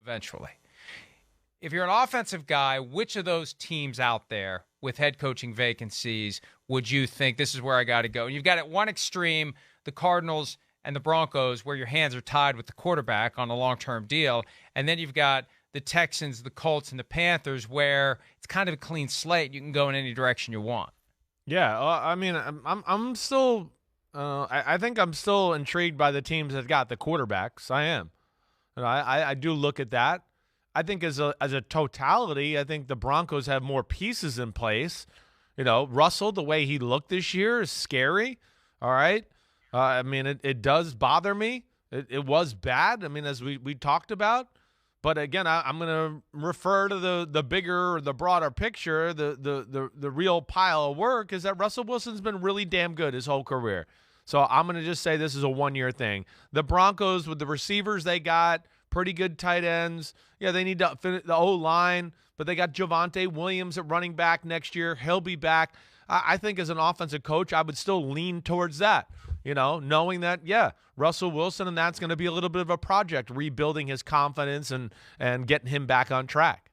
eventually. If you're an offensive guy, which of those teams out there with head coaching vacancies would you think this is where I got to go? And you've got at one extreme the Cardinals and the Broncos where your hands are tied with the quarterback on a long-term deal. And then you've got the Texans, the Colts, and the Panthers where it's kind of a clean slate. You can go in any direction you want. Yeah, I mean, I'm still I think I'm still intrigued by the teams that got the quarterbacks. I am. I do look at that. I think as a totality, I think the Broncos have more pieces in place. Russell, the way he looked this year is scary. All right. I mean, it does bother me. It was bad. I mean, as we talked about. But again, I'm going to refer to the bigger, the broader picture. The real pile of work is that Russell Wilson's been really damn good his whole career. So I'm going to just say this is a one-year thing. The Broncos, with the receivers they got, pretty good tight ends. Yeah, they need to finish the O-line, but they got Javonte Williams at running back next year. He'll be back. I think as an offensive coach, I would still lean towards that, knowing that, yeah, Russell Wilson, and that's going to be a little bit of a project, rebuilding his confidence and getting him back on track.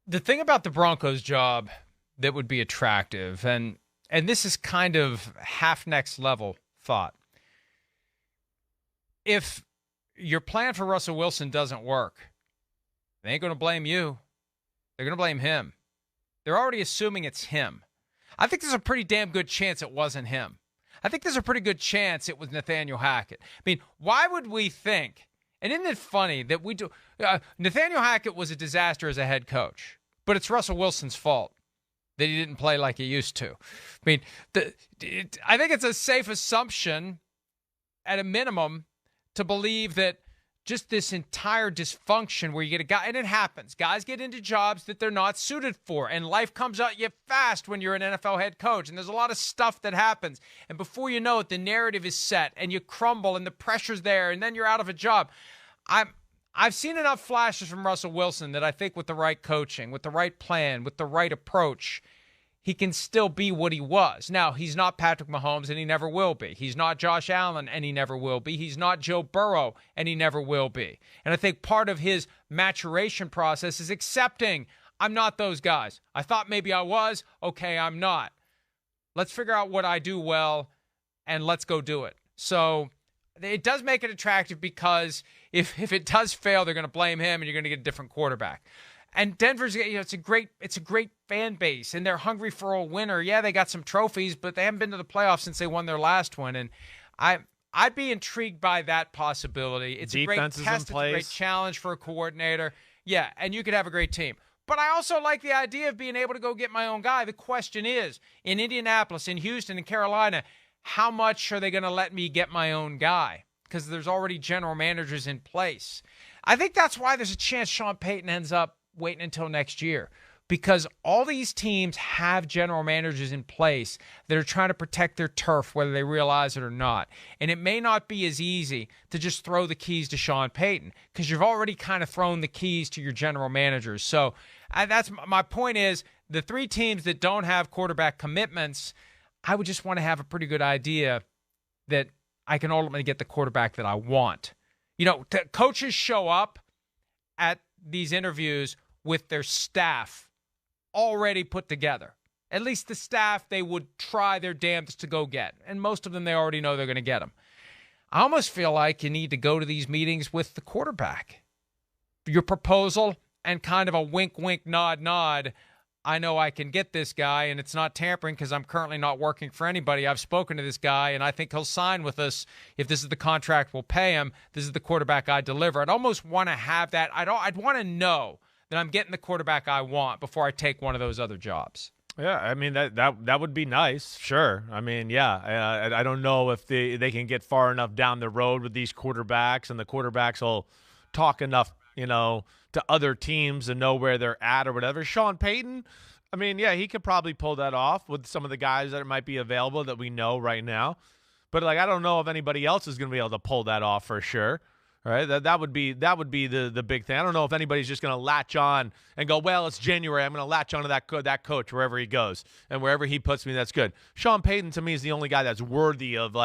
The thing about the Broncos job that would be attractive, and this is kind of half next level thought. If your plan for Russell Wilson doesn't work, they ain't going to blame you. They're going to blame him. They're already assuming it's him. I think there's a pretty damn good chance it wasn't him. I think there's a pretty good chance it was Nathaniel Hackett. I mean, why would we think, and isn't it funny that we do, Nathaniel Hackett was a disaster as a head coach, but it's Russell Wilson's fault that he didn't play like he used to. I mean, I think it's a safe assumption at a minimum to believe that just this entire dysfunction where you get a guy, and it happens. Guys get into jobs that they're not suited for, and life comes at you fast when you're an NFL head coach, and there's a lot of stuff that happens. And before you know it, the narrative is set, and you crumble, and the pressure's there, and then you're out of a job. I've seen enough flashes from Russell Wilson that I think with the right coaching, with the right plan, with the right approach, he can still be what he was. Now, he's not Patrick Mahomes, and he never will be. He's not Josh Allen, and he never will be. He's not Joe Burrow, and he never will be. And I think part of his maturation process is accepting, I'm not those guys. I thought maybe I was. Okay, I'm not. Let's figure out what I do well, and let's go do it. So it does make it attractive because if it does fail, they're going to blame him, and you're going to get a different quarterback. And Denver's, it's a great fan base, and they're hungry for a winner. Yeah, they got some trophies, but they haven't been to the playoffs since they won their last one. And I'd be intrigued by that possibility. It's a great test. It's a great challenge for a coordinator. Yeah, and you could have a great team. But I also like the idea of being able to go get my own guy. The question is, in Indianapolis, in Houston, in Carolina, how much are they going to let me get my own guy? Because there's already general managers in place. I think that's why there's a chance Sean Payton ends up waiting until next year, because all these teams have general managers in place that are trying to protect their turf, whether they realize it or not. And it may not be as easy to just throw the keys to Sean Payton because you've already kind of thrown the keys to your general managers. So that's my point is the three teams that don't have quarterback commitments, I would just want to have a pretty good idea that I can ultimately get the quarterback that I want. Coaches show up at these interviews with their staff already put together. At least the staff they would try their damnedest to go get. And most of them, they already know they're going to get them. I almost feel like you need to go to these meetings with the quarterback. Your proposal and kind of a wink, wink, nod, nod. I know I can get this guy, and it's not tampering because I'm currently not working for anybody. I've spoken to this guy, and I think he'll sign with us. If this is the contract we'll pay him, this is the quarterback I deliver. I'd almost want to have that. I'd want to know that I'm getting the quarterback I want before I take one of those other jobs. Yeah, I mean, that would be nice, sure. I mean, yeah, I don't know if they can get far enough down the road with these quarterbacks, and the quarterbacks will talk enough, to other teams and know where they're at or whatever. Sean Payton, I mean, yeah, he could probably pull that off with some of the guys that might be available that we know right now. But, I don't know if anybody else is going to be able to pull that off for sure. Right, that would be the big thing. I don't know if anybody's just going to latch on and go, well, it's January. I'm going to latch on to that coach wherever he goes, and wherever he puts me, that's good. Sean Payton to me is the only guy that's worthy of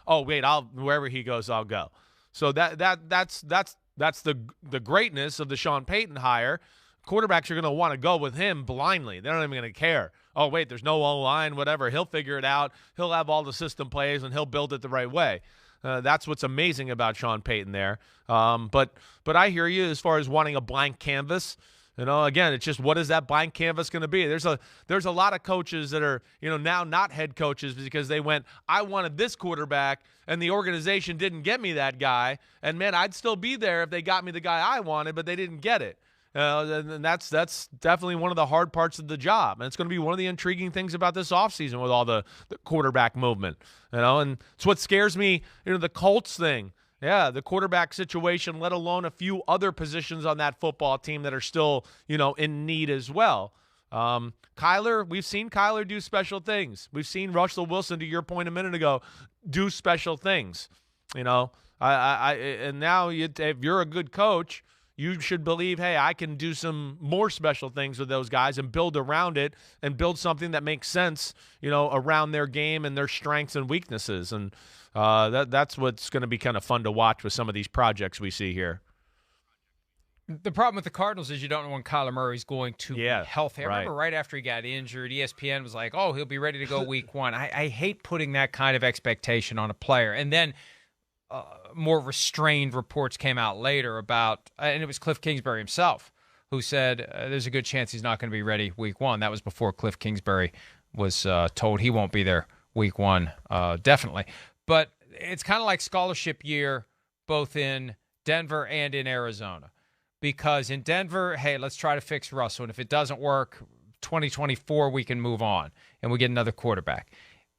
oh wait, wherever he goes, I'll go. So that's the greatness of the Sean Payton hire. Quarterbacks are going to want to go with him blindly. They're not even going to care. Oh, wait, there's no O-line, whatever. He'll figure it out. He'll have all the system plays, and he'll build it the right way. That's what's amazing about Sean Payton there. But I hear you as far as wanting a blank canvas. Again, it's just, what is that blank canvas going to be? There's a lot of coaches that are, now not head coaches because they went, I wanted this quarterback, and the organization didn't get me that guy. And, man, I'd still be there if they got me the guy I wanted, but they didn't get it. And that's definitely one of the hard parts of the job. And it's going to be one of the intriguing things about this offseason with all the quarterback movement. And it's what scares me, the Colts thing. Yeah, the quarterback situation, let alone a few other positions on that football team that are still, in need as well. Kyler, we've seen Kyler do special things. We've seen Russell Wilson, to your point a minute ago, do special things. And now if you're a good coach, you should believe, hey, I can do some more special things with those guys and build around it and build something that makes sense, around their game and their strengths and weaknesses. And that's what's going to be kind of fun to watch with some of these projects we see here. The problem with the Cardinals is you don't know when Kyler Murray's going to be healthy. I remember right after he got injured, ESPN was like, oh, he'll be ready to go week one. I hate putting that kind of expectation on a player. And then more restrained reports came out later about, and it was Cliff Kingsbury himself who said there's a good chance he's not going to be ready week one. That was before Cliff Kingsbury was told he won't be there week one, definitely. But it's kind of like scholarship year both in Denver and in Arizona. Because in Denver, hey, let's try to fix Russell. And if it doesn't work, 2024, we can move on and we get another quarterback.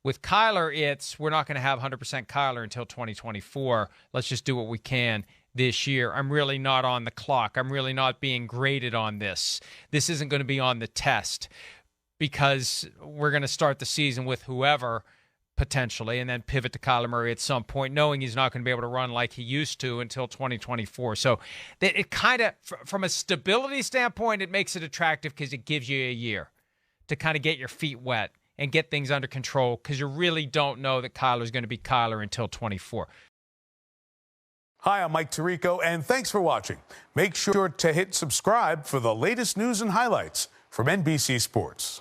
With Kyler, we're not going to have 100% Kyler until 2024. Let's just do what we can this year. I'm really not on the clock. I'm really not being graded on this. This isn't going to be on the test because we're going to start the season with whoever potentially and then pivot to Kyler Murray at some point, knowing he's not going to be able to run like he used to until 2024. So it kind of, from a stability standpoint, it makes it attractive because it gives you a year to kind of get your feet wet and get things under control because you really don't know that Kyler's going to be Kyler until 24. Hi, I'm Mike Tirico, and thanks for watching. Make sure to hit subscribe for the latest news and highlights from NBC Sports.